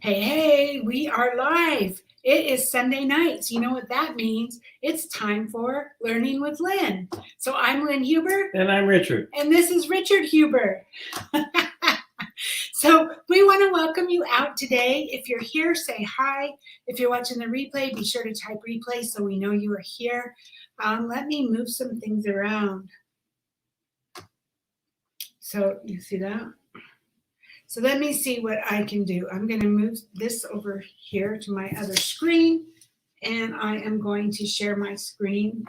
Hey, we are live. It is Sunday night. So you know what that means? It's time for Learning with Lynn. So I'm Lynn Huber. And I'm Richard. And this is Richard Huber. So we want to welcome you out today. If you're here, say hi. If you're watching the replay, be sure to type replay so we know you are here. Let me move some things around. So you see that? So let me see what I can do. I'm going to move this over here to my other screen, and I am going to share my screen.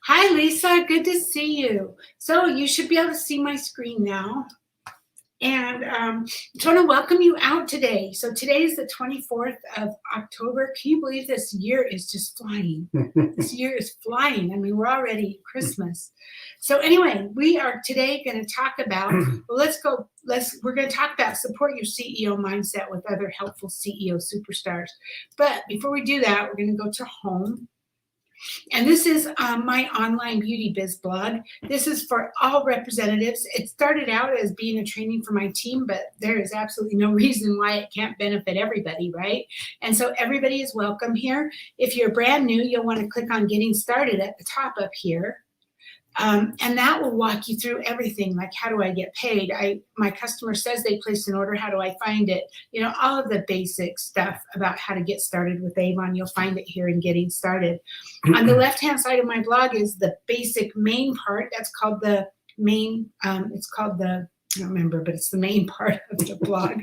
Hi, Lisa. Good to see you. So you should be able to see my screen now. And I just want to welcome you out today. So today is the 24th of October. Can you believe this year is just flying? This year is flying. I mean, we're already Christmas. So anyway, we are today going to talk about, we're going to talk about support your CEO mindset with other helpful CEO superstars. But before we do that, we're going to go to home. And this is my online beauty biz blog. This is for all representatives. It started out as being a training for my team, but there is absolutely no reason why it can't benefit everybody, right? And so everybody is welcome here. If you're brand new, you'll want to click on Getting Started at the top up here. And that will walk you through everything, like how do I get paid? My customer says they placed an order, how do I find it? You know, all of the basic stuff about how to get started with Avon, you'll find it here in Getting Started. On the left-hand side of my blog is the basic main part. That's called the main, I don't remember, but it's the main part of the blog.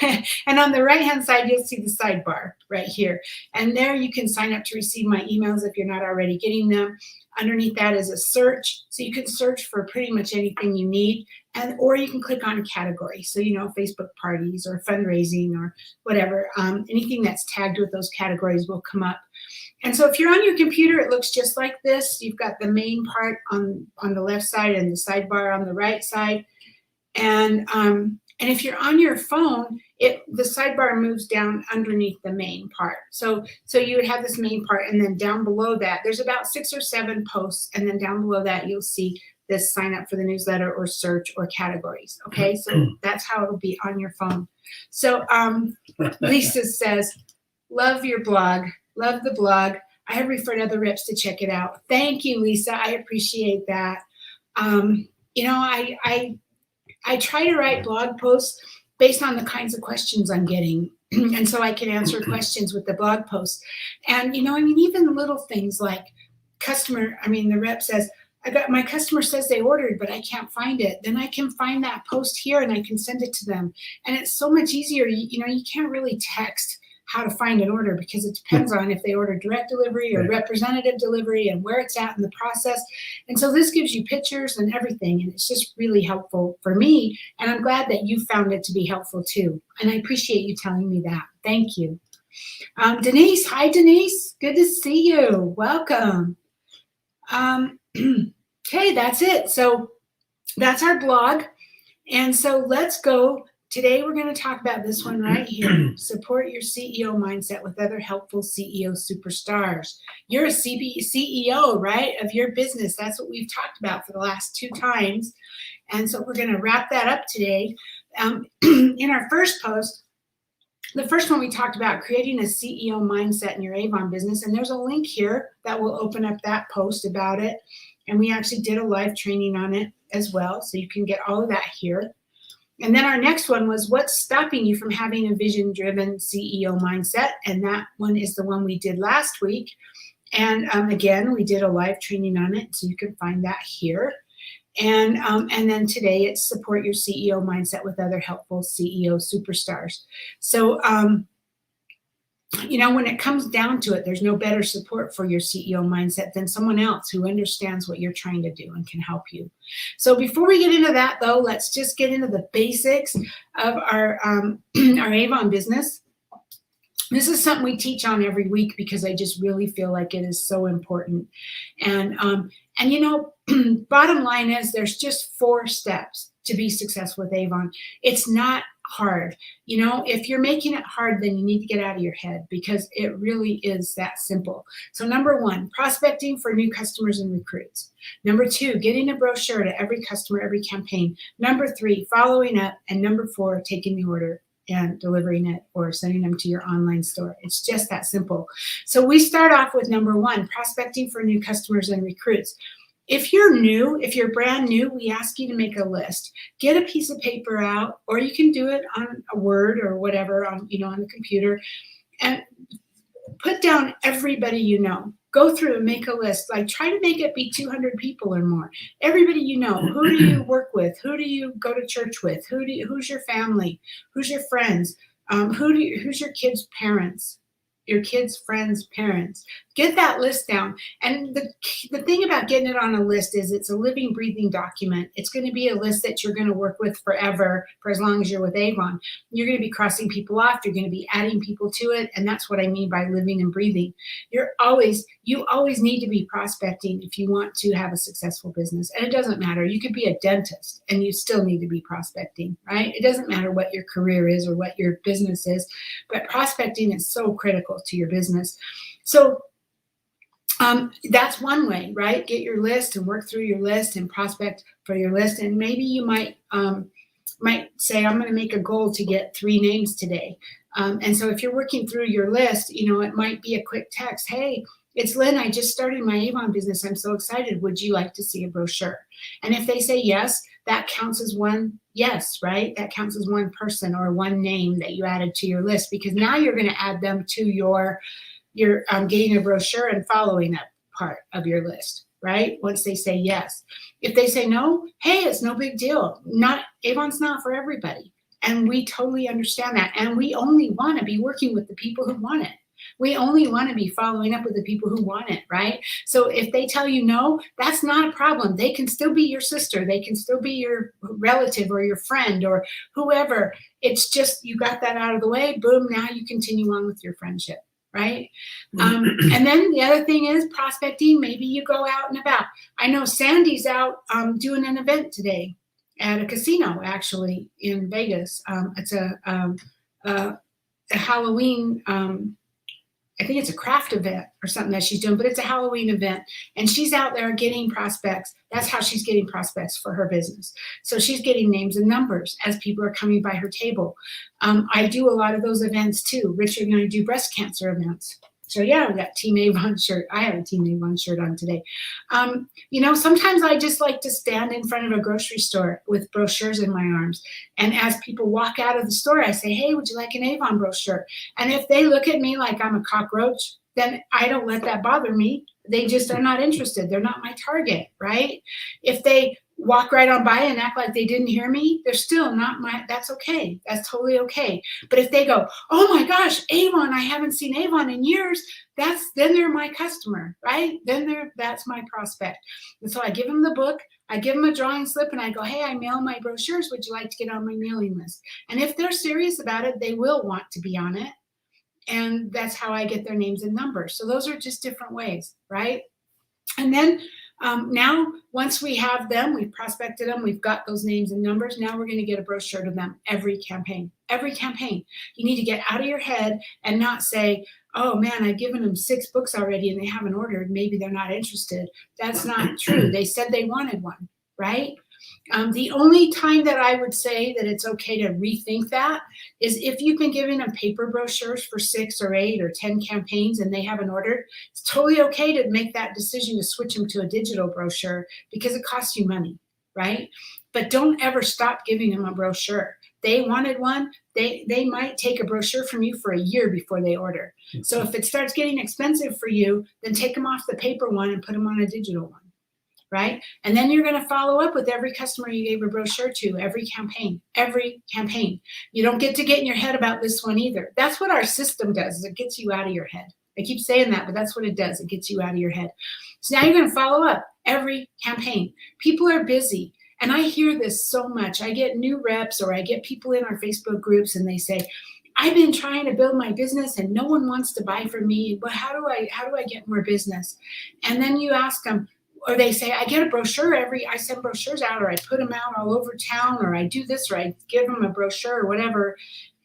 And on the right-hand side, you'll see the sidebar right here. And there you can sign up to receive my emails if you're not already getting them. Underneath that is a search. So you can search for pretty much anything you need. Or you can click on a category. So, you know, Facebook parties or fundraising or whatever. Anything that's tagged with those categories will come up. And so if you're on your computer, it looks just like this. You've got the main part on the left side and the sidebar on the right side. And if you're on your phone, the sidebar moves down underneath the main part. So you would have this main part, and then down below that, there's about 6 or 7 posts, and then down below that, you'll see this sign up for the newsletter or search or categories. Okay, so that's how it'll be on your phone. So Lisa says, love your blog, love the blog. I have referred other reps to check it out. Thank you, Lisa. I appreciate that. You know, I try to write blog posts based on the kinds of questions I'm getting. And so I can answer questions with the blog posts. And, you know, I mean, even little things like the rep says, my customer says they ordered, but I can't find it. Then I can find that post here and I can send it to them. And it's so much easier. You know, you can't really text how to find an order because it depends on if they order direct delivery or representative delivery and where it's at in the process. And so this gives you pictures and everything, and it's just really helpful for me. And I'm glad that you found it to be helpful too. And I appreciate you telling me that. Thank you. Denise, hi Denise, good to see you. Welcome. Okay, that's it. So that's our blog. And so let's go. Today, we're going to talk about this one right here. Support your CEO mindset with other helpful CEO superstars. You're a CEO, right, of your business. That's what we've talked about for the last 2 times. And so we're going to wrap that up today. In our first post, the first one we talked about creating a CEO mindset in your Avon business. And there's a link here that will open up that post about it. And we actually did a live training on it as well. So you can get all of that here. And then our next one was what's stopping you from having a vision-driven CEO mindset? And that one is the one we did last week. And again, we did a live training on it, so you can find that here. And then today it's support your CEO mindset with other helpful CEO superstars. So, you know, when it comes down to it, there's no better support for your CEO mindset than someone else who understands what you're trying to do and can help you. So before we get into that, though, let's just get into the basics of our Avon business. This is something we teach on every week because I just really feel like it is so important. And you know, bottom line is there's just 4 steps to be successful with Avon. It's not hard. You know, if you're making it hard, then you need to get out of your head because it really is that simple. So number 1, prospecting for new customers and recruits. Number 2, getting a brochure to every customer, every campaign. Number 3, following up. And number 4, taking the order and delivering it or sending them to your online store. It's just that simple. So we start off with number 1, prospecting for new customers and recruits. If you're new, if you're brand new, we ask you to make a list. Get a piece of paper out, or you can do it on a Word or whatever on the computer, and put down everybody you know. Go through and make a list. Like, try to make it be 200 people or more. Everybody you know. Who do you work with? Who do you go to church with? Who's your family? Who's your friends? Who's your kids' parents? Your kids' friends' parents. Get that list down. And the thing about getting it on a list is it's a living, breathing document. It's going to be a list that you're going to work with forever, for as long as you're with Avon. You're going to be crossing people off. You're going to be adding people to it. And that's what I mean by living and breathing. You always need to be prospecting if you want to have a successful business. And it doesn't matter. You could be a dentist and you still need to be prospecting, right? It doesn't matter what your career is or what your business is, but prospecting is so critical to your business. So that's one way, right? Get your list and work through your list and prospect for your list. And maybe you might say, I'm going to make a goal to get 3 names today. And so if you're working through your list, it might be a quick text. Hey, it's Lynn. I just started my Avon business. I'm so excited. Would you like to see a brochure? And if they say yes, that counts as one yes, right? That counts as one person or one name that you added to your list, because now you're going to add them to your getting a brochure and following that part of your list, right? Once they say yes. If they say no, hey, it's no big deal. Avon's not for everybody. And we totally understand that. And we only want to be working with the people who want it. We only want to be following up with the people who want it, right? So if they tell you no, that's not a problem. They can still be your sister. They can still be your relative or your friend or whoever. It's just, you got that out of the way. Boom, now you continue on with your friendship. Right? And then the other thing is prospecting. Maybe you go out and about. I know Sandy's out doing an event today at a casino, actually, in Vegas. It's a Halloween, I think it's a craft event or something that she's doing, but it's a Halloween event. And she's out there getting prospects. That's how she's getting prospects for her business. So she's getting names and numbers as people are coming by her table. I do a lot of those events too. Richard and I do breast cancer events. So yeah, we got Team Avon shirt. I have a Team Avon shirt on today. Sometimes I just like to stand in front of a grocery store with brochures in my arms. And as people walk out of the store, I say, hey, would you like an Avon brochure? And if they look at me like I'm a cockroach, then I don't let that bother me. They just are not interested. They're not my target, right? If they walk right on by and act like they didn't hear me, they're still not that's okay. That's totally okay. But if they go, oh my gosh, Avon, I haven't seen Avon in years, then they're my customer, right? That's my prospect. And so I give them the book, I give them a drawing slip, and I go, hey, I mail my brochures. Would you like to get on my mailing list? And if they're serious about it, they will want to be on it. And that's how I get their names and numbers. So those are just different ways, right? And then now, once we have them, we've prospected them, we've got those names and numbers, now we're going to get a brochure to them every campaign. Every campaign. You need to get out of your head and not say, oh man, I've given them 6 books already and they haven't ordered. Maybe they're not interested. That's not true. They said they wanted one, right? The only time that I would say that it's okay to rethink that is if you've been giving them paper brochures for 6 or 8 or 10 campaigns and they haven't ordered. It's totally okay to make that decision to switch them to a digital brochure because it costs you money, right? But don't ever stop giving them a brochure. They wanted one. They might take a brochure from you for a year before they order. So if it starts getting expensive for you, then take them off the paper one and put them on a digital one. Right? And then you're going to follow up with every customer you gave a brochure to, every campaign. You don't get to get in your head about this one either. That's what our system does, is it gets you out of your head. I keep saying that, but that's what it does. It gets you out of your head. So now you're going to follow up every campaign. People are busy. And I hear this so much. I get new reps or I get people in our Facebook groups and they say, I've been trying to build my business and no one wants to buy from me. But how do I get more business? And then you ask them, or they say, I get a brochure I send brochures out, or I put them out all over town, or I do this, or I give them a brochure or whatever.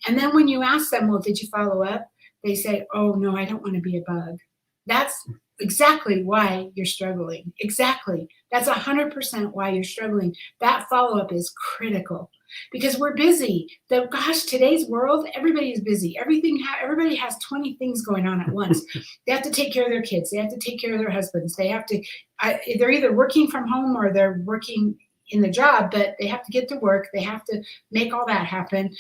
And then when you ask them, well, did you follow up? They say, oh no, I don't want to be a bug. That's exactly why you're struggling. Exactly. That's 100% why you're struggling. That follow-up is critical. because we're busy. Today's world, everybody is busy. Everybody has 20 things going on at once. They have to take care of their kids. They have to take care of their husbands. They're either working from home or they're working in the job, but they have to get to work. They have to make all that happen.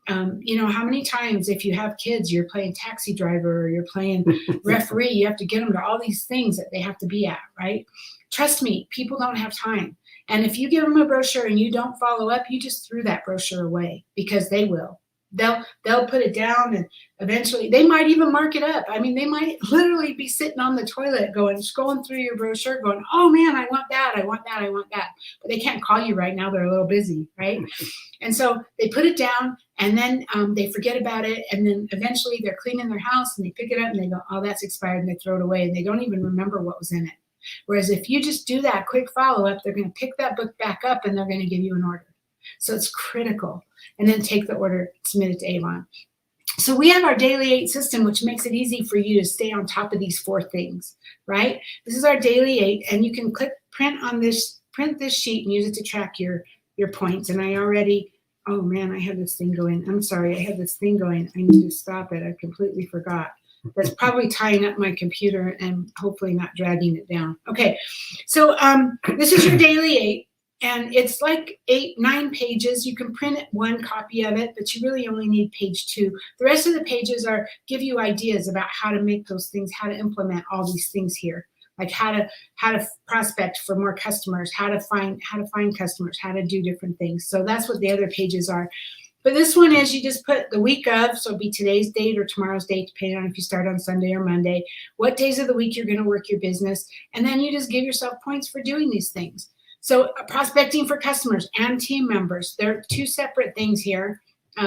How many times if you have kids, you're playing taxi driver or you're playing referee, you have to get them to all these things that they have to be at, right? Trust me, people don't have time. And if you give them a brochure and you don't follow up, you just threw that brochure away, because they will. They'll put it down, and eventually they might even mark it up. I mean, they might literally be sitting on the toilet scrolling through your brochure going, oh man, I want that, I want that, I want that. But they can't call you right now. They're a little busy, right? And so they put it down, and then they forget about it. And then eventually they're cleaning their house and they pick it up and they go, oh, that's expired, and they throw it away, and they don't even remember what was in it. Whereas if you just do that quick follow-up, they're going to pick that book back up and they're going to give you an order. So it's critical. And then take the order, submit it to Avon. So we have our Daily 8 system, which makes it easy for you to stay on top of these 4 things, right? This is our Daily 8, and you can print this sheet and use it to track your points. And oh man, I had this thing going. I'm sorry, I had this thing going. I need to stop it. I completely forgot. That's probably tying up my computer and hopefully not dragging it down. Okay, so this is your Daily 8. And it's like 9 pages. You can print one copy of it, but you really only need page 2. The rest of the pages give you ideas about how to make those things, how to implement all these things here, like how to prospect for more customers, how to find customers, how to do different things. So that's what the other pages are. But this one is, you just put the week of, so it'll be today's date or tomorrow's date, depending on if you start on Sunday or Monday, what days of the week you're going to work your business, and then you just give yourself points for doing these things. So prospecting for customers and team members, they're 2 separate things here.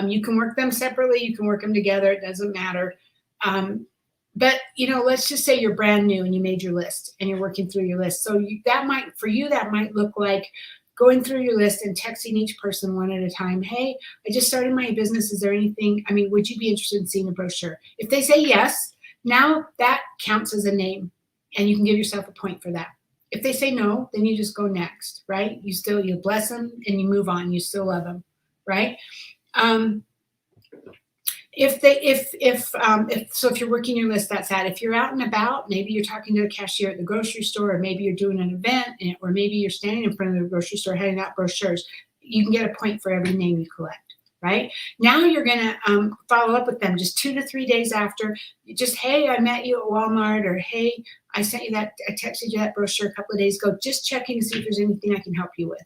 You can work them separately. You can work them together. It doesn't matter. But, let's just say you're brand new and you made your list and you're working through your list. So that might look like going through your list and texting each person one at a time. Hey, I just started my business. Is there anything, would you be interested in seeing a brochure? If they say yes, now that counts as a name and you can give yourself a point for that. If they say no, then you just go next, right? You bless them and you move on. You still love them, right? If you're working your list, that's that. If you're out and about, maybe you're talking to the cashier at the grocery store, or maybe you're doing an event, or maybe you're standing in front of the grocery store handing out brochures, you can get a point for every name you collect, right? Now you're going to follow up with them just 2 to 3 days after. Just, hey, I met you at Walmart, or hey, I texted you that brochure a couple of days ago, just checking to see if there's anything I can help you with.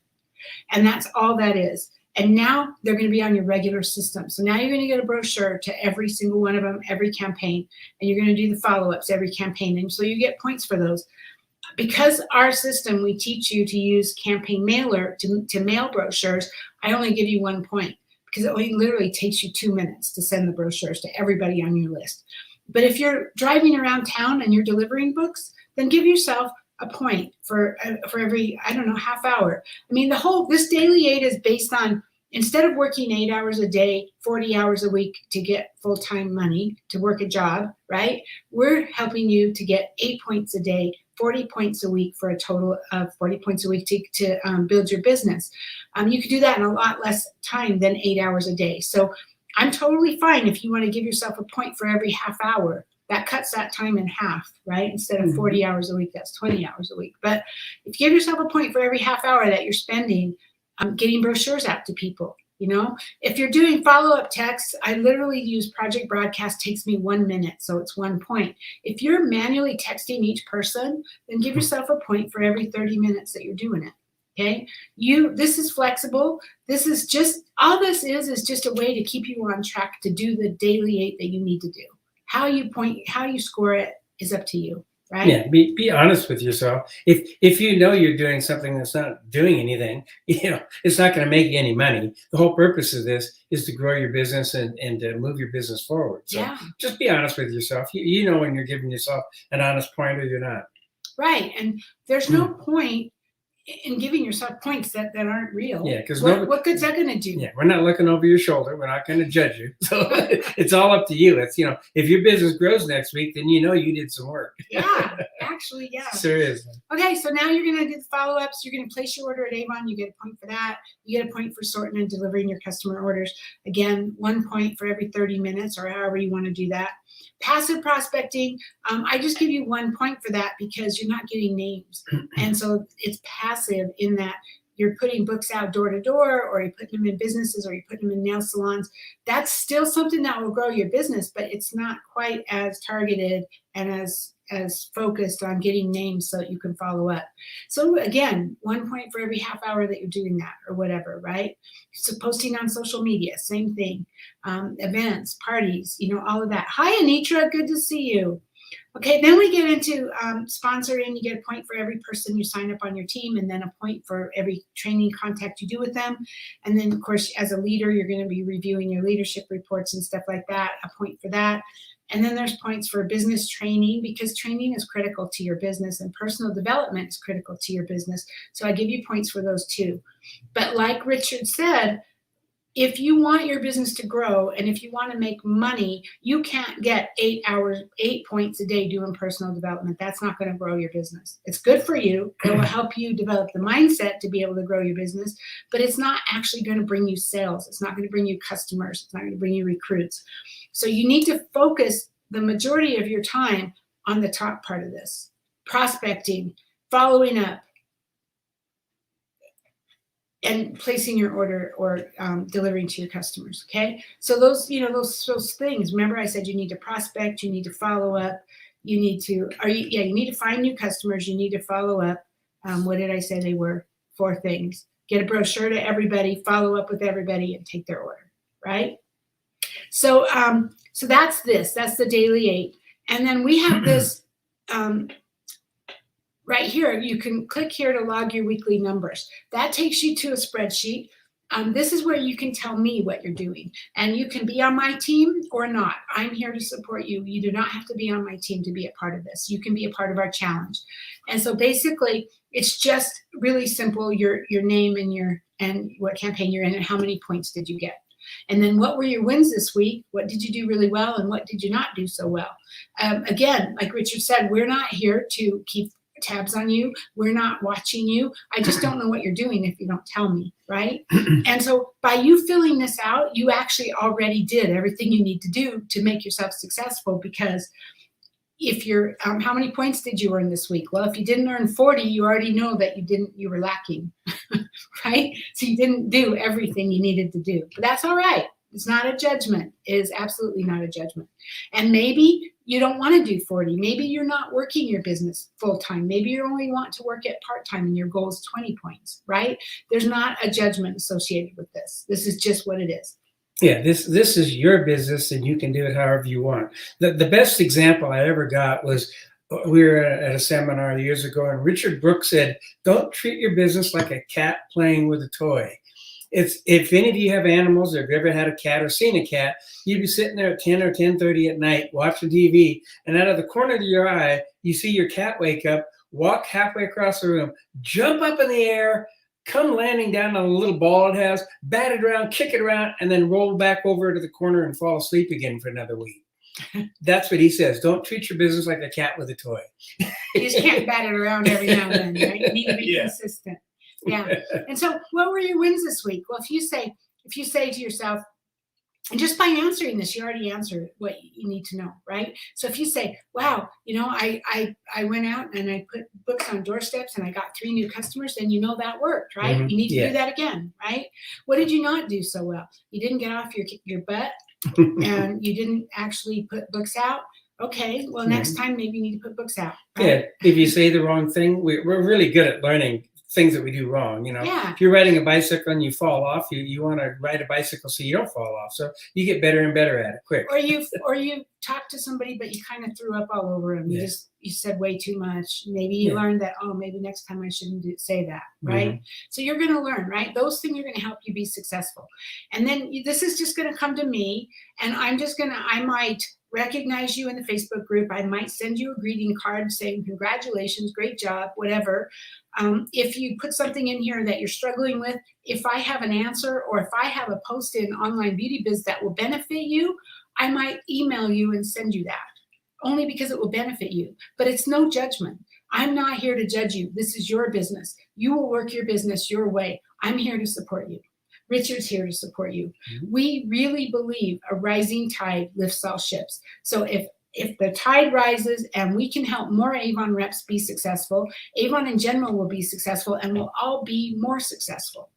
And that's all that is. And now they're going to be on your regular system. So now you're going to get a brochure to every single one of them, every campaign, and you're going to do the follow-ups every campaign. And so you get points for those. Because our system, we teach you to use Campaign Mailer to mail brochures, I only give you 1 point, because it only literally takes you 2 minutes to send the brochures to everybody on your list. But if you're driving around town and you're delivering books, then give yourself a point for every, half hour. This Daily 8 is based on, instead of working 8 hours a day, 40 hours a week to get full-time money to work a job, right? We're helping you to get 8 points a day, 40 points a week, for a total of 40 points a week to build your business. You could do that in a lot less time than 8 hours a day. So I'm totally fine if you want to give yourself a point for every half hour. That cuts that time in half, right? Instead of 40 hours a week, that's 20 hours a week. But if you give yourself a point for every half hour that you're spending getting brochures out to people, if you're doing follow-up texts, I literally use Project Broadcast, takes me 1 minute, so it's 1 point. If you're manually texting each person, then give yourself a point for every 30 minutes that you're doing it. Okay, this is flexible. This is just, all this is just a way to keep you on track to do the Daily 8 that you need to do. How you score it is up to you, right? Yeah, be honest with yourself. If you know you're doing something that's not doing anything, it's not going to make you any money. The whole purpose of this is to grow your business and to move your business forward. So just be honest with yourself. You know when you're giving yourself an honest point or you're not. Right, and there's no point and giving yourself points that aren't real. Yeah, because what good's that going to do? Yeah, we're not looking over your shoulder. We're not going to judge you. So it's all up to you. It's, if your business grows next week, then you did some work. Yeah, actually, yeah. Sure is. Okay, so now you're going to do the follow-ups. You're going to place your order at Avon. You get a point for that. You get a point for sorting and delivering your customer orders. Again, 1 point for every 30 minutes or however you want to do that. Passive prospecting, I just give you 1 point for that because you're not getting names. And so it's passive in that you're putting books out door to door, or you're putting them in businesses, or you're putting them in nail salons. That's still something that will grow your business, but it's not quite as targeted and as focused on getting names so that you can follow up. So again, 1 point for every half hour that you're doing that or whatever, right? So posting on social media, same thing. Events, parties, all of that. Hi, Anitra, good to see you. Okay, then we get into sponsoring. You get a point for every person you sign up on your team, and then a point for every training contact you do with them. And then, of course, as a leader, you're going to be reviewing your leadership reports and stuff like that, a point for that. And then there's points for business training, because training is critical to your business and personal development is critical to your business. So I give you points for those too. But like Richard said, if you want your business to grow and if you want to make money, you can't get 8 points a day doing personal development. That's not going to grow your business. It's good for you. It will help you develop the mindset to be able to grow your business, but it's not actually going to bring you sales. It's not going to bring you customers. It's not going to bring you recruits. So you need to focus the majority of your time on the top part of this: prospecting, following up, and placing your order or delivering to your customers. Okay, so those things. Remember, I said you need to prospect, you need to follow up, you need to you need to find new customers, you need to follow up. What did I say they were? 4 things: get a brochure to everybody, follow up with everybody, and take their order. Right. So so that's this. That's the daily 8, and then we have this. Right here, you can click here to log your weekly numbers. That takes you to a spreadsheet. This is where you can tell me what you're doing. And you can be on my team or not. I'm here to support you. You do not have to be on my team to be a part of this. You can be a part of our challenge. And so basically, it's just really simple: your name and what campaign you're in and how many points did you get. And then what were your wins this week? What did you do really well and what did you not do so well? Again, like Richard said, we're not here to keep tabs on you. We're not watching you. I just don't know what you're doing if you don't tell me, right? And so by you filling this out, you actually already did everything you need to do to make yourself successful, because if you're, how many points did you earn this week? Well, if you didn't earn 40, you already know that you were lacking, right? So you didn't do everything you needed to do, but that's all right. It's not a judgment. It is absolutely not a judgment. And maybe you don't want to do 40. Maybe you're not working your business full time. Maybe you only want to work it part time and your goal is 20 points, right? There's not a judgment associated with this. This is just what it is. Yeah, this is your business and you can do it however you want. The best example I ever got was, we were at a seminar years ago, and Richard Brooks said, don't treat your business like a cat playing with a toy. If any of you have animals, or if you ever had a cat or seen a cat, you'd be sitting there at 10 or 10:30 at night watching TV, and out of the corner of your eye, you see your cat wake up, walk halfway across the room, jump up in the air, come landing down on a little ball it has, bat it around, kick it around, and then roll back over to the corner and fall asleep again for another week. That's what he says. Don't treat your business like a cat with a toy. You just can't bat it around every now and then, right? You need to be consistent. Yeah. And so what were your wins this week? Well, if you say to yourself, and just by answering this, you already answered what you need to know, right? So if you say, wow, I went out and I put books on doorsteps and I got 3 new customers, then you know that worked, right? Mm-hmm. You need to do that again, right? What did you not do so well? You didn't get off your butt and you didn't actually put books out. Okay, well, next time maybe you need to put books out. Right? Yeah, if you say the wrong thing, we're really good at learning things that we do wrong. If you're riding a bicycle and you fall off, you want to ride a bicycle so you don't fall off. So you get better and better at it quick. Or you talked to somebody, but you kind of threw up all over them. Yeah. You said way too much. Maybe you Yeah. learned that, oh, maybe next time I shouldn't say that, right? So you're going to learn, right? Those things are going to help you be successful. And then this is just going to come to me, and I might recognize you in the Facebook group. I might send you a greeting card saying, congratulations, great job, whatever. If you put something in here that you're struggling with, if I have an answer or if I have a post in Online Beauty Biz that will benefit you, I might email you and send you that, only because it will benefit you. But it's no judgment. I'm not here to judge you. This is your business. You will work your business your way. I'm here to support you. Richard's here to support you. We really believe a rising tide lifts all ships. So if the tide rises and we can help more Avon reps be successful, Avon in general will be successful, and we'll all be more successful.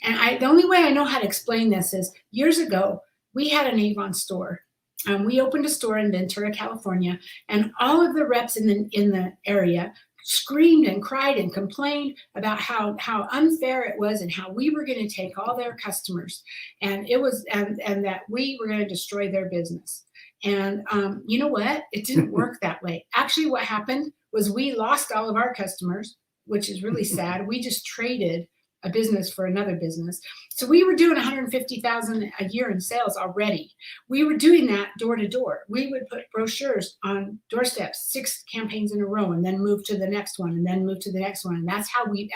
And the only way I know how to explain this is, years ago, we had an Avon store. We opened a store in Ventura, California, and all of the reps in the area screamed and cried and complained about how unfair it was and how we were going to take all their customers, and that we were going to destroy their business. And you know what? It didn't work that way. Actually, what happened was we lost all of our customers, which is really sad. We just traded a business for another business. So we were doing $150,000 a year in sales already. We were doing that door to door. We would put brochures on doorsteps, 6 campaigns in a row, and then move to the next one, and then move to the next one. And that's how we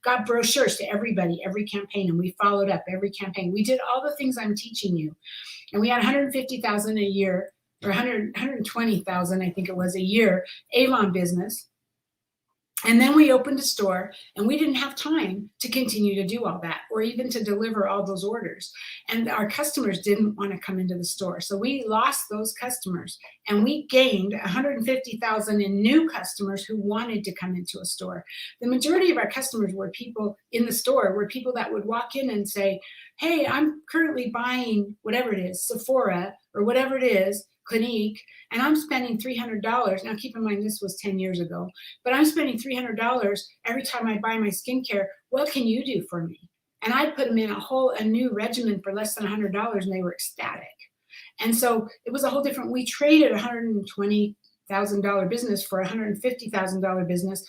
got brochures to everybody, every campaign, and we followed up every campaign. We did all the things I'm teaching you. And we had $150,000 a year, or $120,000, I think it was, a year, Avon business. And then we opened a store, and we didn't have time to continue to do all that, or even to deliver all those orders. And our customers didn't want to come into the store. So we lost those customers, and we gained $150,000 in new customers who wanted to come into a store. The majority of our customers were people in the store, were people that would walk in and say, hey, I'm currently buying whatever it is, Sephora or whatever it is, Clinique, and I'm spending $300. Now, keep in mind, this was 10 years ago, but I'm spending $300 every time I buy my skincare. What can you do for me? And I put them in a new regimen for less than $100, and they were ecstatic. And so it was a whole different, we traded a $120,000 business for a $150,000 business,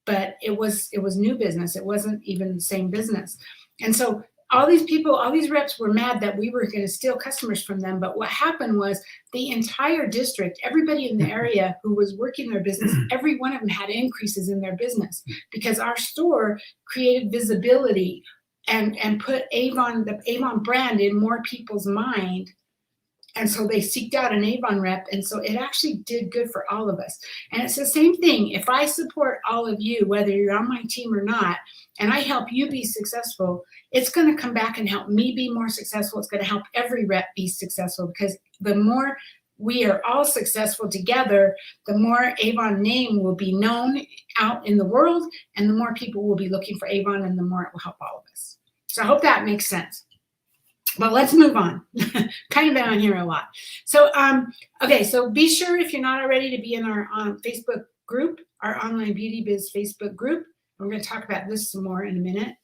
but it was new business. It wasn't even the same business. And so all these people, all these reps were mad that we were going to steal customers from them. But what happened was the entire district, everybody in the area who was working their business, every one of them had increases in their business, because our store created visibility and put the Avon brand in more people's mind. And so they seeked out an Avon rep. And so it actually did good for all of us. And it's the same thing. If I support all of you, whether you're on my team or not, and I help you be successful, it's going to come back and help me be more successful. It's going to help every rep be successful, because the more we are all successful together, the more Avon name will be known out in the world, and the more people will be looking for Avon, and the more it will help all of us. So I hope that makes sense. But let's move on. Kind of been on here a lot. So, okay, so be sure, if you're not already, to be in our Facebook group, our Online Beauty Biz Facebook group. We're going to talk about this some more in a minute.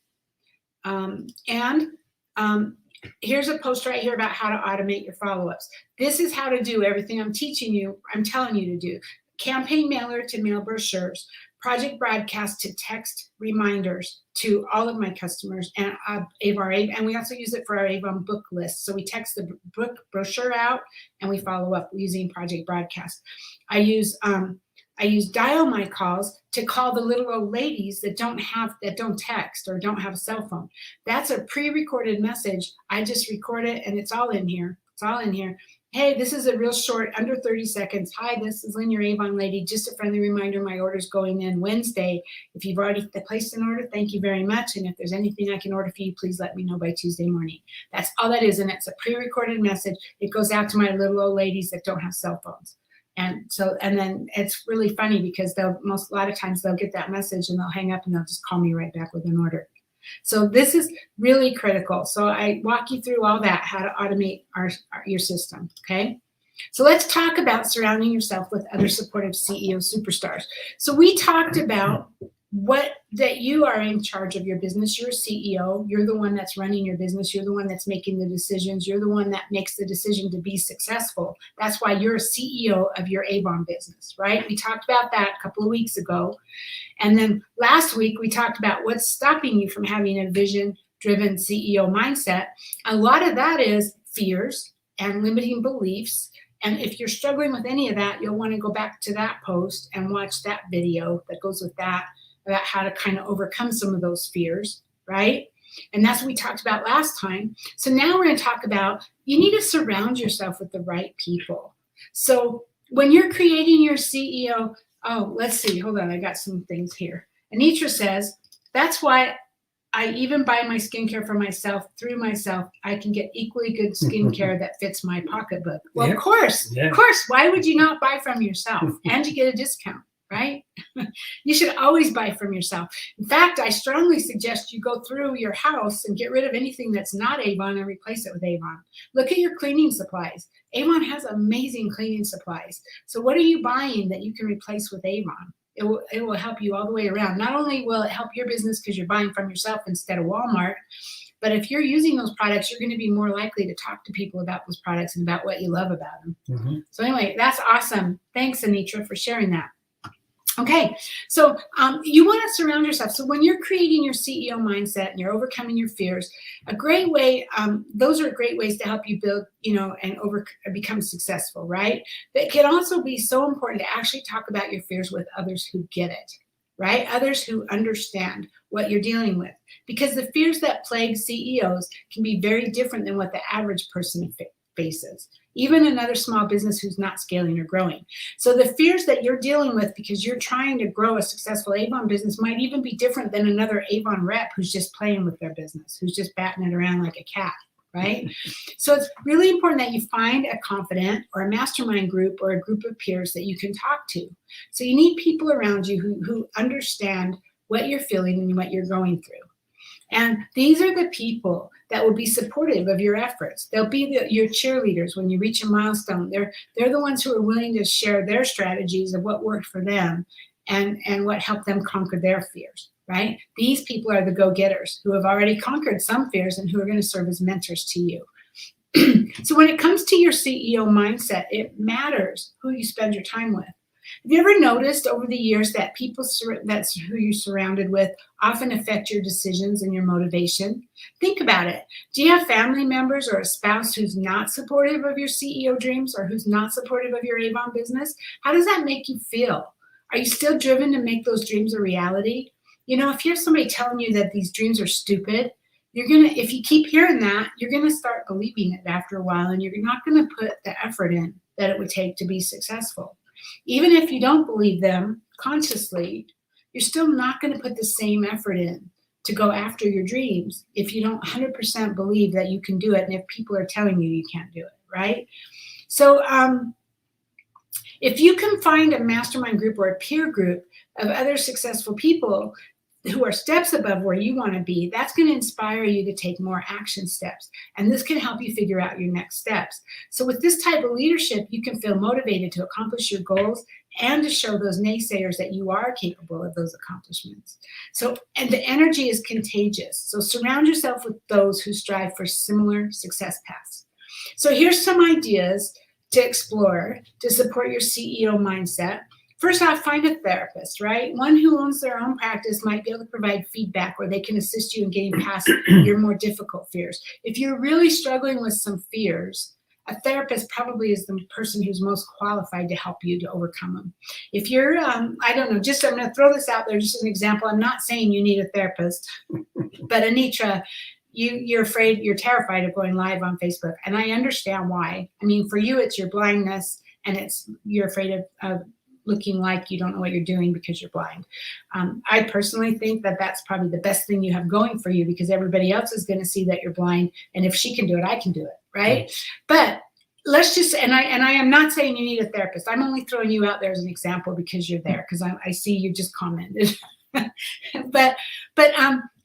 Here's a post right here about how to automate your follow-ups. This is how to do everything I'm telling you to do. Campaign mailer to mail brochures, project broadcast to text reminders to all of my customers, and and we also use it for our Avon book list. So we text the book brochure out, and we follow up using project broadcast. I use dial my calls to call the little old ladies that don't text or don't have a cell phone. That's a pre-recorded message. I just record it, and it's all in here. It's all in here. Hey, this is a real short, under 30 seconds. Hi, this is Lynn, your Avon lady. Just a friendly reminder, my order's going in Wednesday. If you've already placed an order, thank you very much. And if there's anything I can order for you, please let me know by Tuesday morning. That's all that is, and it's a pre-recorded message. It goes out to my little old ladies that don't have cell phones. And then it's really funny, because a lot of times they'll get that message and they'll hang up and they'll just call me right back with an order. So this is really critical. So I walk you through all that, how to automate your system, okay? So let's talk about surrounding yourself with other supportive CEO superstars. So we talked about what that you are in charge of your business. You're a CEO. You're the one that's running your business. You're the one that's making the decisions. You're the one that makes the decision to be successful. That's why you're a CEO of your Avon business, right? We talked about that a couple of weeks ago. And then last week, we talked about what's stopping you from having a vision-driven CEO mindset. A lot of that is fears and limiting beliefs. And if you're struggling with any of that, you'll want to go back to that post and watch that video that goes with that, about how to kind of overcome some of those fears, right? And that's what we talked about last time. So now we're going to talk about, you need to surround yourself with the right people. So when you're creating your CEO, let's see, hold on, I got some things here. Anitra says, that's why I even buy my skincare for myself, through myself. I can get equally good skincare that fits my pocketbook. Well, Yep. of course, Yeah. of course. Why would you not buy from yourself and you get a discount, right? You should always buy from yourself. In fact, I strongly suggest you go through your house and get rid of anything that's not Avon and replace it with Avon. Look at your cleaning supplies. Avon has amazing cleaning supplies. So what are you buying that you can replace with Avon? It will help you all the way around. Not only will it help your business because you're buying from yourself instead of Walmart, but if you're using those products, you're going to be more likely to talk to people about those products and about what you love about them. Mm-hmm. So anyway, that's awesome. Thanks, Anitra, for sharing that. Okay, so you want to surround yourself. So when you're creating your CEO mindset and you're overcoming your fears, a great way, those are great ways to help you build, and become successful, right? But it can also be so important to actually talk about your fears with others who get it, right? Others who understand what you're dealing with. Because the fears that plague CEOs can be very different than what the average person faces. Even another small business who's not scaling or growing. So the fears that you're dealing with because you're trying to grow a successful Avon business might even be different than another Avon rep who's just playing with their business, who's just batting it around like a cat, right? So it's really important that you find a confidant or a mastermind group or a group of peers that you can talk to. So you need people around you who understand what you're feeling and what you're going through. And these are the people that will be supportive of your efforts. They'll be your cheerleaders when you reach a milestone. They're the ones who are willing to share their strategies of what worked for them and what helped them conquer their fears, right? These people are the go-getters who have already conquered some fears and who are going to serve as mentors to you. So when it comes to your CEO mindset, it matters who you spend your time with. Have you ever noticed over the years that people that's who you're surrounded with often affect your decisions and your motivation? Think about it. Do you have family members or a spouse who's not supportive of your CEO dreams or who's not supportive of your Avon business? How does that make you feel? Are you still driven to make those dreams a reality? If you have somebody telling you that these dreams are stupid, if you keep hearing that, you're going to start believing it after a while, and you're not going to put the effort in that it would take to be successful. Even if you don't believe them consciously, you're still not going to put the same effort in to go after your dreams if you don't 100% believe that you can do it and if people are telling you you can't do it, right? So if you can find a mastermind group or a peer group of other successful people who are steps above where you want to be, that's going to inspire you to take more action steps. And this can help you figure out your next steps. So with this type of leadership, you can feel motivated to accomplish your goals and to show those naysayers that you are capable of those accomplishments. And the energy is contagious. So surround yourself with those who strive for similar success paths. So here's some ideas to explore to support your CEO mindset. First off, find a therapist, right? One who owns their own practice might be able to provide feedback where they can assist you in getting past your more difficult fears. If you're really struggling with some fears, a therapist probably is the person who's most qualified to help you to overcome them. If you're, I'm going to throw this out there, just as an example. I'm not saying you need a therapist, but Anitra, you're terrified of going live on Facebook. And I understand why. I mean, for you, it's your blindness and you're afraid of looking like you don't know what you're doing because you're blind. I personally think that that's probably the best thing you have going for you because everybody else is going to see that you're blind. And if she can do it, I can do it, right? But let's just, and I am not saying you need a therapist. I'm only throwing you out there as an example because you're there, because I see you just commented. But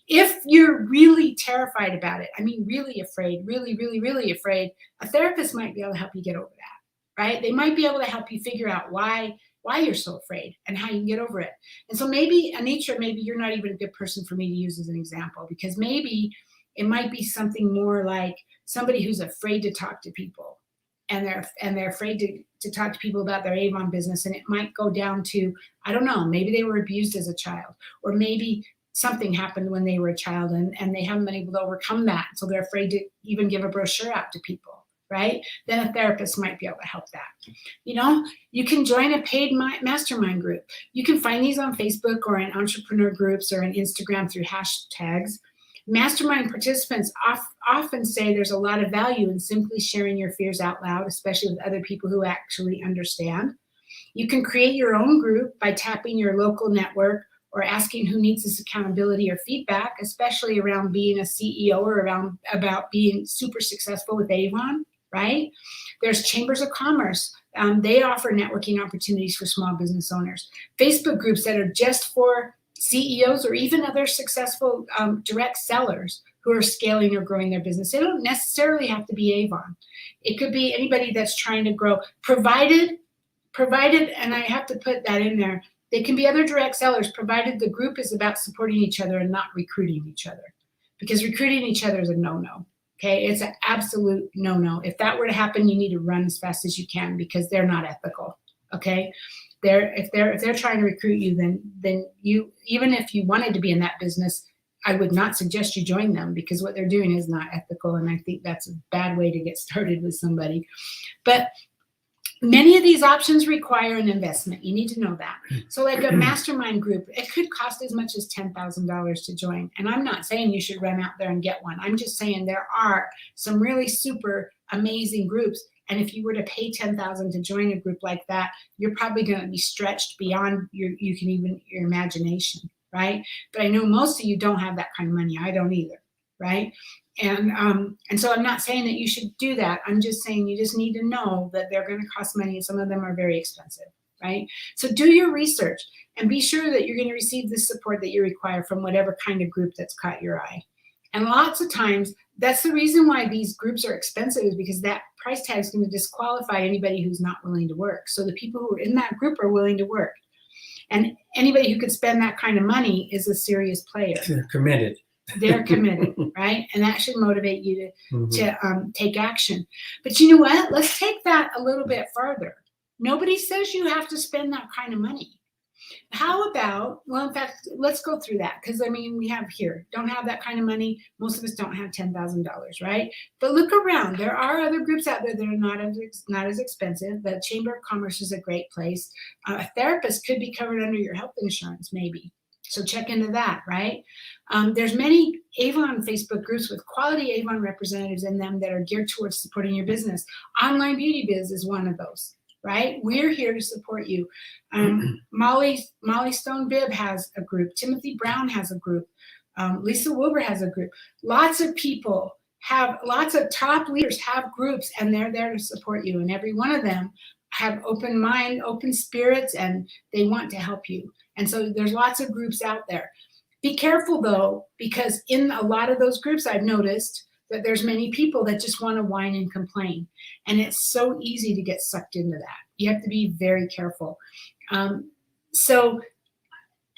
if you're really terrified about it, I mean, really afraid, really, really, really afraid, a therapist might be able to help you get over that, right? They might be able to help you figure out why why you're so afraid and how you can get over it. And so maybe, Anitra, maybe you're not even a good person for me to use as an example, because maybe it might be something more like somebody who's afraid to talk to people, and they're afraid to talk to people about their Avon business. And it might go down to, I don't know, maybe they were abused as a child, or maybe something happened when they were a child and they haven't been able to overcome that. So they're afraid to even give a brochure out to people, right? Then a therapist might be able to help that. You know, you can join a paid mastermind group. You can find these on Facebook or in entrepreneur groups or on Instagram through hashtags. Mastermind participants often say there's a lot of value in simply sharing your fears out loud, especially with other people who actually understand. You can create your own group by tapping your local network or asking who needs this accountability or feedback, especially around being a CEO or about being super successful with Avon, right? There's chambers of commerce. They offer networking opportunities for small business owners. Facebook groups that are just for CEOs or even other successful direct sellers who are scaling or growing their business. They don't necessarily have to be Avon. It could be anybody that's trying to grow, provided, and I have to put that in there, they can be other direct sellers, provided the group is about supporting each other and not recruiting each other. Because recruiting each other is a no-no. Okay, it's an absolute no-no. If that were to happen, you need to run as fast as you can, because they're not ethical. Okay, if they're trying to recruit you, then you, even if you wanted to be in that business, I would not suggest you join them, because what they're doing is not ethical, and I think that's a bad way to get started with somebody. But many of these options require an investment. You need to know that. So like a mastermind group, it could cost as much as $10,000 to join. And I'm not saying you should run out there and get one. I'm just saying there are some really super amazing groups. And if you were to pay $10,000 to join a group like that, you're probably going to be stretched beyond your imagination, right? But I know most of you don't have that kind of money. I don't either, right? And so I'm not saying that you should do that. I'm just saying you just need to know that they're going to cost money, and some of them are very expensive, right? So do your research and be sure that you're going to receive the support that you require from whatever kind of group that's caught your eye. And lots of times, that's the reason why these groups are expensive, is because that price tag is going to disqualify anybody who's not willing to work. So the people who are in that group are willing to work. And anybody who could spend that kind of money is a serious player. They're committed. They're committed, right? And that should motivate you to take action. But you know what? Let's take that a little bit further. Nobody says you have to spend that kind of money. How about, well, in fact, let's go through that, because I mean, we have here, don't have that kind of money. Most of us don't have $10,000, right? But look around. There are other groups out there that are not as expensive. The Chamber of Commerce is a great place. A therapist could be covered under your health insurance, maybe. So check into that, right? There's many Avon Facebook groups with quality Avon representatives in them that are geared towards supporting your business. Online Beauty Biz is one of those, right? We're here to support you. Molly Stone Bibb has a group. Timothy Brown has a group. Lisa Wilbur has a group. Lots of people lots of top leaders have groups, and they're there to support you. And every one of them have open mind, open spirits, and they want to help you. And so there's lots of groups out there. Be careful though, because in a lot of those groups, I've noticed that there's many people that just want to whine and complain. And it's so easy to get sucked into that. You have to be very careful. And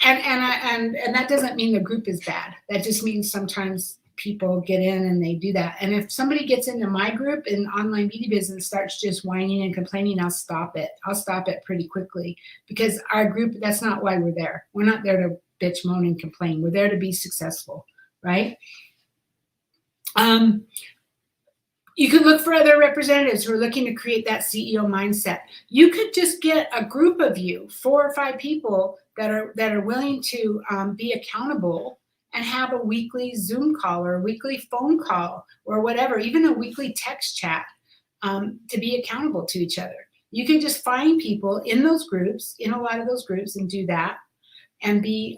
that doesn't mean the group is bad. That just means sometimes people get in and they do that. And if somebody gets into my group in Online Beauty Biz and starts just whining and complaining, I'll stop it. I'll stop it pretty quickly, because our group, that's not why we're there. We're not there to bitch, moan, and complain. We're there to be successful, right? You could look for other representatives who are looking to create that CEO mindset. You could just get a group of you, 4 or 5 people that are willing to be accountable, and have a weekly Zoom call or a weekly phone call or whatever, even a weekly text chat to be accountable to each other. You can just find people in those groups, in a lot of those groups, and do that, and be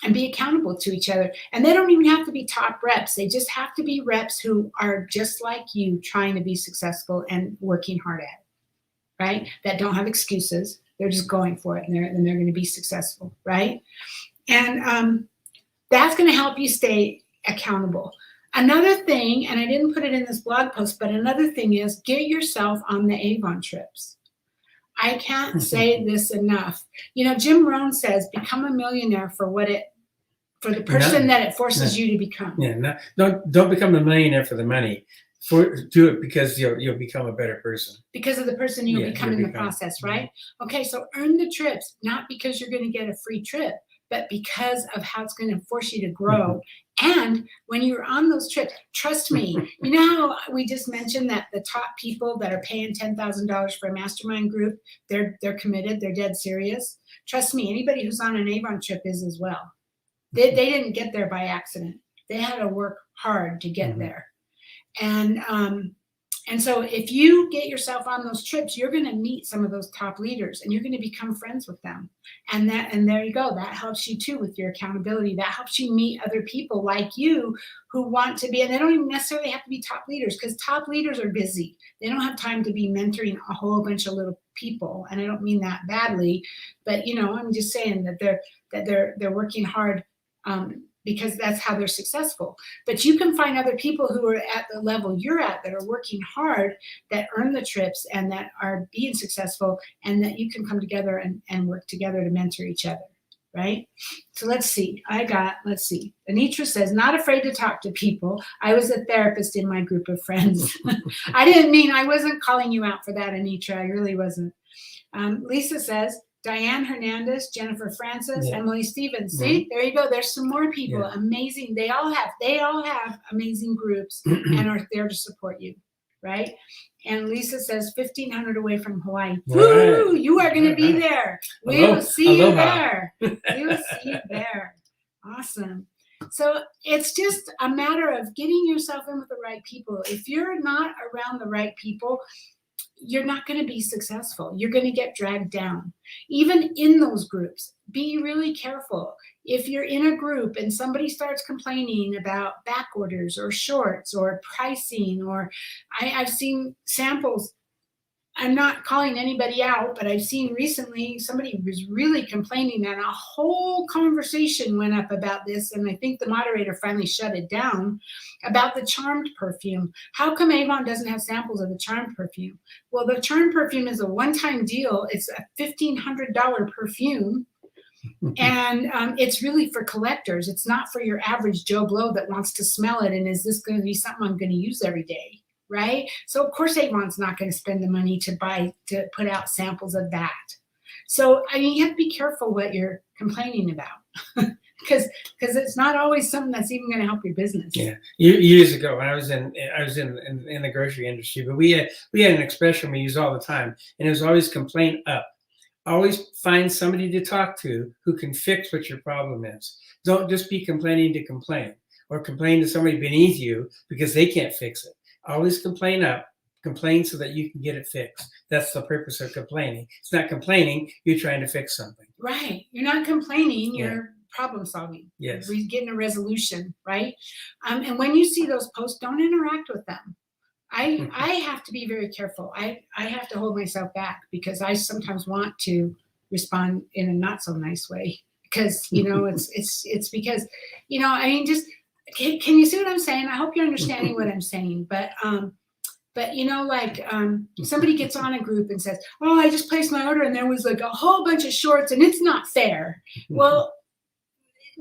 accountable to each other. And they don't even have to be top reps. They just have to be reps who are just like you, trying to be successful and working hard at it, right? That don't have excuses. They're just going for it, and they're going to be successful, right? And that's going to help you stay accountable. Another thing, and I didn't put it in this blog post, but another thing is get yourself on the AVON Trips. I can't say this enough. You know, Jim Rohn says, become a millionaire for the person that it forces you to become. Yeah, don't become a millionaire for the money. Do it because you'll become a better person. Because of the person you'll become in the process, right? Okay, so earn the trips, not because you're going to get a free trip, but because of how it's going to force you to grow. And when you're on those trips, trust me, you know how we just mentioned that the top people that are paying $10,000 for a mastermind group, they're committed, they're dead serious. Trust me, anybody who's on an AVON trip is as well. They didn't get there by accident. They had to work hard to get there. And so if you get yourself on those trips, you're going to meet some of those top leaders and you're going to become friends with them. And there you go. That helps you too with your accountability. That helps you meet other people like you who want to be, and they don't even necessarily have to be top leaders, because top leaders are busy. They don't have time to be mentoring a whole bunch of little people. And I don't mean that badly, but you know, I'm just saying that they're working hard, because that's how they're successful. But you can find other people who are at the level you're at that are working hard, that earn the trips and that are being successful, and that you can come together and work together to mentor each other, right? So let's see. Anitra says, not afraid to talk to people. I was a therapist in my group of friends. I wasn't calling you out for that, Anitra. I really wasn't. Lisa says, Diane Hernandez, Jennifer Francis, Emily Stevens. See, there you go. There's some more people. Amazing. They all have amazing groups and are there to support you, right? And Lisa says 1,500 away from Hawaii. Woo! You are going to be there. We will see you there. We will see you there. Awesome. So it's just a matter of getting yourself in with the right people. If you're not around the right people, you're not going to be successful. You're going to get dragged down. Even in those groups, be really careful. If you're in a group and somebody starts complaining about back orders or shorts or pricing, or I've seen samples. I'm not calling anybody out, but I've seen recently somebody was really complaining, and a whole conversation went up about this. And I think the moderator finally shut it down, about the Charmed perfume. How come Avon doesn't have samples of the Charmed perfume? Well, the Charmed perfume is a one-time deal. It's a $1,500 perfume. And it's really for collectors. It's not for your average Joe Blow that wants to smell it and is this going to be something I'm going to use every day, right? So of course Avon's not going to spend the money to put out samples of that. So I mean, you have to be careful what you're complaining about, because it's not always something that's even going to help your business. Yeah, years ago when I was in the grocery industry, but we had an expression we use all the time, and it was always complaint up. Always find somebody to talk to who can fix what your problem is. Don't just be complaining to complain, or complain to somebody beneath you because they can't fix it. Always complain up. Complain so that you can get it fixed. That's the purpose of complaining. It's not complaining. You're trying to fix something. Right. You're not complaining. You're problem solving. Yes. We're getting a resolution, right? And when you see those posts, don't interact with them. I have to be very careful. I have to hold myself back, because I sometimes want to respond in a not so nice way, because, you know, it's because, you know, I mean, just, can you see what I'm saying? I hope you're understanding what I'm saying, but you know, like, somebody gets on a group and says, oh, I just placed my order and there was like a whole bunch of shorts and it's not fair. Well,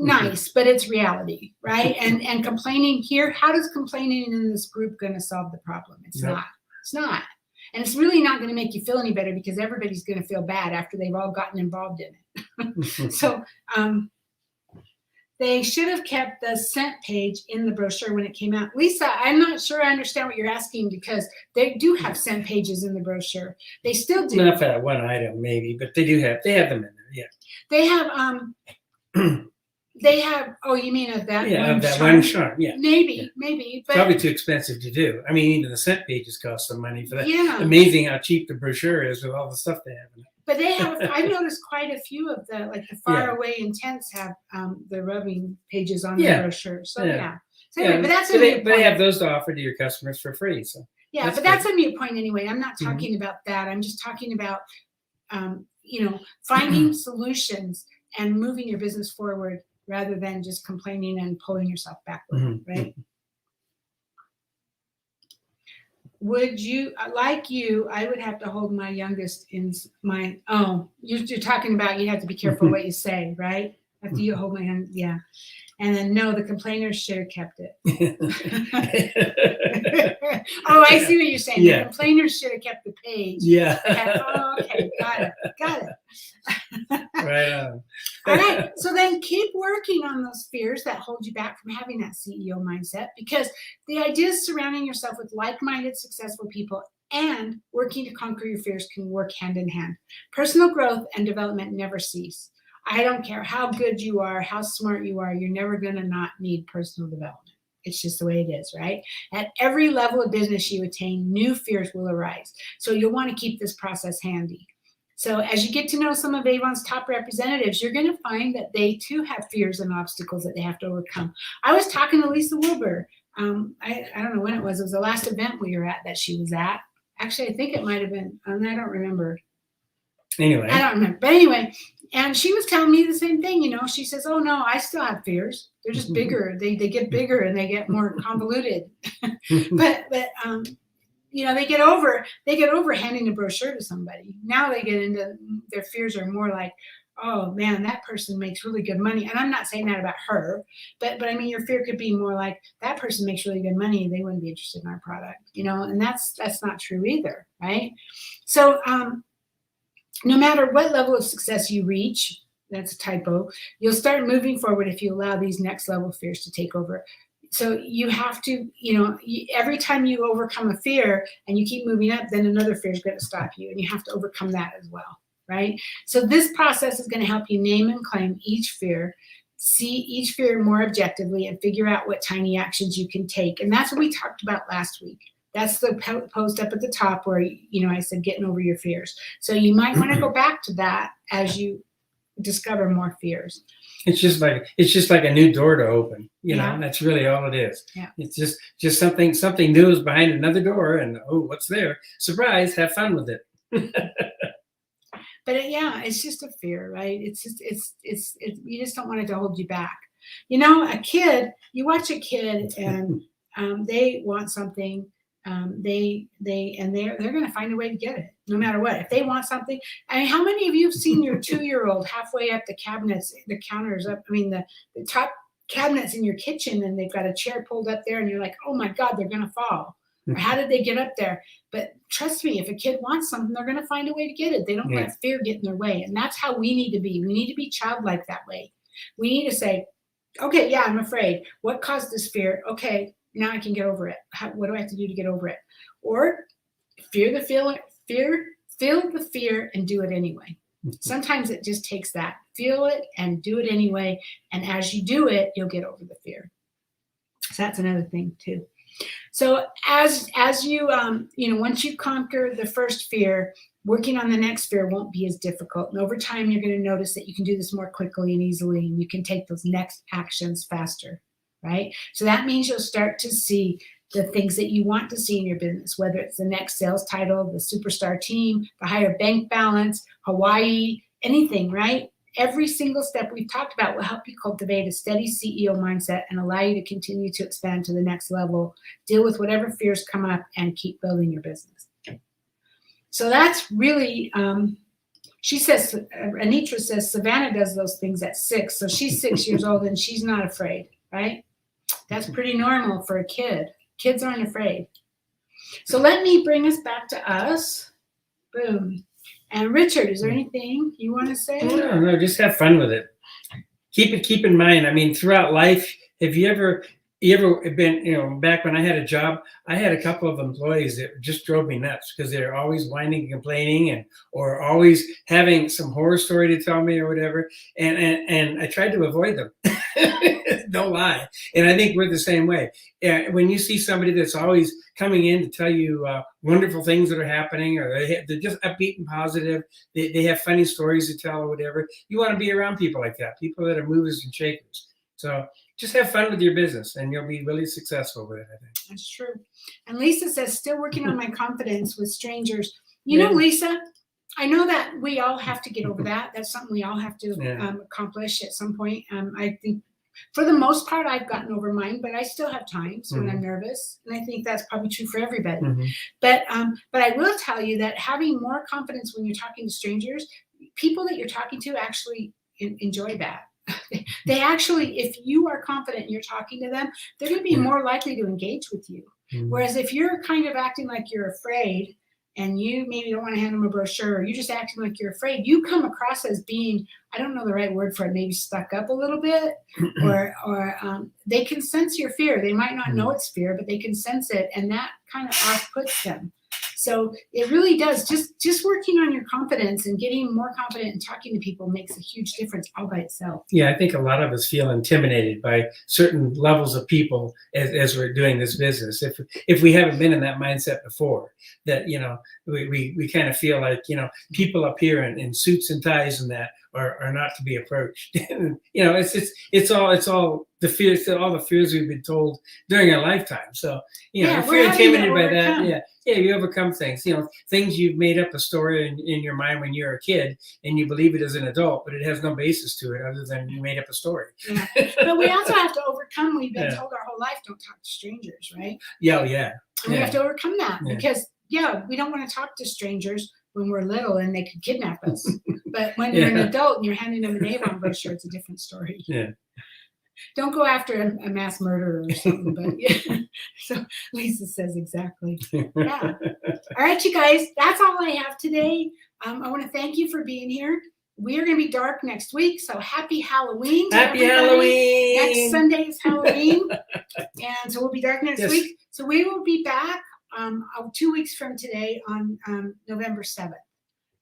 nice, but it's reality, right? And complaining here, how does complaining in this group going to solve the problem? It's not. It's not. And it's really not going to make you feel any better, because everybody's going to feel bad after they've all gotten involved in it. So they should have kept the scent page in the brochure when it came out. Lisa, I'm not sure I understand what you're asking, because they do have scent pages in the brochure. They still do. Not for that one item, maybe, but they have them in there. Yeah. They have They have, oh, you mean of that one of that charm? one charm, yeah. Maybe. But probably too expensive to do. I mean, even the scent pages cost some money for that. Yeah. Amazing how cheap the brochure is with all the stuff they have in it. But they have, I've noticed quite a few of the, like the faraway intents have the rubbing pages on the brochure. So, So anyway, but that's a mute point. They have those to offer to your customers for free. So yeah, but that's a mute point anyway. I'm not talking about that. I'm just talking about, you know, finding solutions and moving your business forward, rather than just complaining and pulling yourself backward, right? would you, like you, I would have to hold my youngest in my, oh, you're talking about you have to be careful what you say, right? After you hold my hand, yeah. And then no, the complainers should have kept it. Oh, I see what you're saying. Yeah. The complainers should have kept the page. Yeah. Oh, okay, got it. Right on. All right, so then keep working on those fears that hold you back from having that CEO mindset, because the idea is surrounding yourself with like-minded, successful people and working to conquer your fears can work hand in hand. Personal growth and development never cease. I don't care how good you are, how smart you are, you're never going to not need personal development. It's just the way it is, right? At every level of business you attain, new fears will arise. So you'll want to keep this process handy. So as you get to know some of Avon's top representatives, you're going to find that they too have fears and obstacles that they have to overcome. I was talking to Lisa Wilbur. I don't know when it was. It was the last event we were at that she was at. Actually, I think it might have been. I don't remember. Anyway. I don't remember. But anyway, and she was telling me the same thing. You know, she says, "Oh no, I still have fears. They're just bigger. They get bigger and they get more convoluted." but you know, they get over handing a brochure to somebody. Now they get into their fears are more like, oh man, that person makes really good money. And I'm not saying that about her, but I mean, your fear could be more like that person makes really good money. They wouldn't be interested in our product, you know, and that's not true either. Right. So, no matter what level of success you reach, that's a typo, you'll start moving forward if you allow these next level fears to take over. So you have to, you know, every time you overcome a fear and you keep moving up, then another fear is going to stop you, and you have to overcome that as well, right? So this process is going to help you name and claim each fear, see each fear more objectively, and figure out what tiny actions you can take. And that's what we talked about last week. That's the post up at the top where, you know, I said getting over your fears. So you might want to go back to that as you discover more fears. It's just like a new door to open, you know, Yeah. and that's really all it is. Yeah. It's just something new is behind another door, and oh, what's there? Surprise, have fun with it. But it's just a fear, right? It's you just don't want it to hold you back. You know, a kid, you watch a kid and they want something. They're going to find a way to get it, no matter what. If they want something, I mean, how many of you have seen your 2-year-old halfway up the cabinets, the counters up? I mean, the top cabinets in your kitchen, and they've got a chair pulled up there, and you're like, oh my God, they're going to fall. Or how did they get up there? But trust me, if a kid wants something, they're going to find a way to get it. They don't let fear get in their way, and that's how we need to be. We need to be childlike that way. We need to say, okay, yeah, I'm afraid. What caused this fear? Okay. Now I can get over it. What do I have to do to get over it? Or feel the fear and do it anyway. Sometimes it just takes that. Feel it and do it anyway. And as you do it, you'll get over the fear. So that's another thing too. So as you, you know, once you conquer the first fear, working on the next fear won't be as difficult. And over time, you're going to notice that you can do this more quickly and easily, and you can take those next actions faster. Right? So that means you'll start to see the things that you want to see in your business, whether it's the next sales title, the superstar team, the higher bank balance, Hawaii, anything, right? Every single step we've talked about will help you cultivate a steady CEO mindset and allow you to continue to expand to the next level, deal with whatever fears come up, and keep building your business. So that's really, she says, Anitra says, Savannah does those things at 6. So she's 6 years old and she's not afraid, right? That's pretty normal for a kid. Kids aren't afraid. So let me bring us back to us. Boom. And Richard, is there anything you want to say? No, just have fun with it. Keep in mind, I mean, throughout life, have you ever been, you know, back when I had a job, I had a couple of employees that just drove me nuts because they're always whining and complaining or always having some horror story to tell me or whatever. And I tried to avoid them. Don't lie. And I think we're the same way. When you see somebody that's always coming in to tell you wonderful things that are happening, or they're just upbeat and positive, they have funny stories to tell or whatever, you want to be around people like that, people that are movers and shakers. So just have fun with your business and you'll be really successful with it, I think. That's true. And Lisa says, still working on my confidence with strangers. You know, Lisa, I know that we all have to get over that. That's something we all have to accomplish at some point. I think For the most part, I've gotten over mine, but I still have times when I'm nervous, and I think that's probably true for everybody. But I will tell you that having more confidence when you're talking to strangers, people that you're talking to actually enjoy that. They actually, if you are confident and you're talking to them, they're going to be more likely to engage with you. Whereas if you're kind of acting like you're afraid and you maybe don't want to hand them a brochure, or you're just acting like you're afraid, you come across as being, I don't know the right word for it, maybe stuck up a little bit, or they can sense your fear. They might not know it's fear, but they can sense it, and that kind of off-puts them. So it really does. Just working on your confidence and getting more confident and talking to people makes a huge difference all by itself. Yeah, I think a lot of us feel intimidated by certain levels of people as we're doing this business. If we haven't been in that mindset before, that, you know, we kind of feel like, you know, people up here in suits and ties and that are not to be approached. You know, it's all the fears, all the fears we've been told during our lifetime. So, you know, if you're intimidated by that, you overcome things. You know, things you've made up a story in your mind when you're a kid, and you believe it as an adult, but it has no basis to it other than you made up a story. Yeah. But we also have to overcome. We've been told our whole life, don't talk to strangers, right? Yeah, And we have to overcome that because we don't want to talk to strangers when we're little and they could kidnap us. But when you're an adult and you're handing them an AVON brochure, it's a different story. Yeah. Don't go after a mass murderer or something. But so Lisa says exactly. Yeah. All right, you guys, that's all I have today. I want to thank you for being here. We are going to be dark next week, so happy Halloween. Happy Halloween. Next Sunday is Halloween. And so we'll be dark next week. So we will be back 2 weeks from today on November 7th.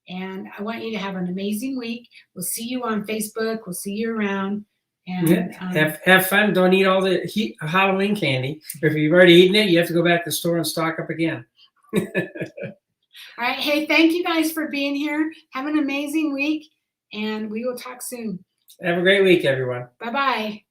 And I want you to have an amazing week. We'll see you on Facebook. We'll see you around. And have fun. Don't eat all the Halloween candy. Or if you've already eaten it, you have to go back to the store and stock up again. All right. Hey, thank you guys for being here. Have an amazing week, and we will talk soon. Have a great week, everyone. Bye-bye.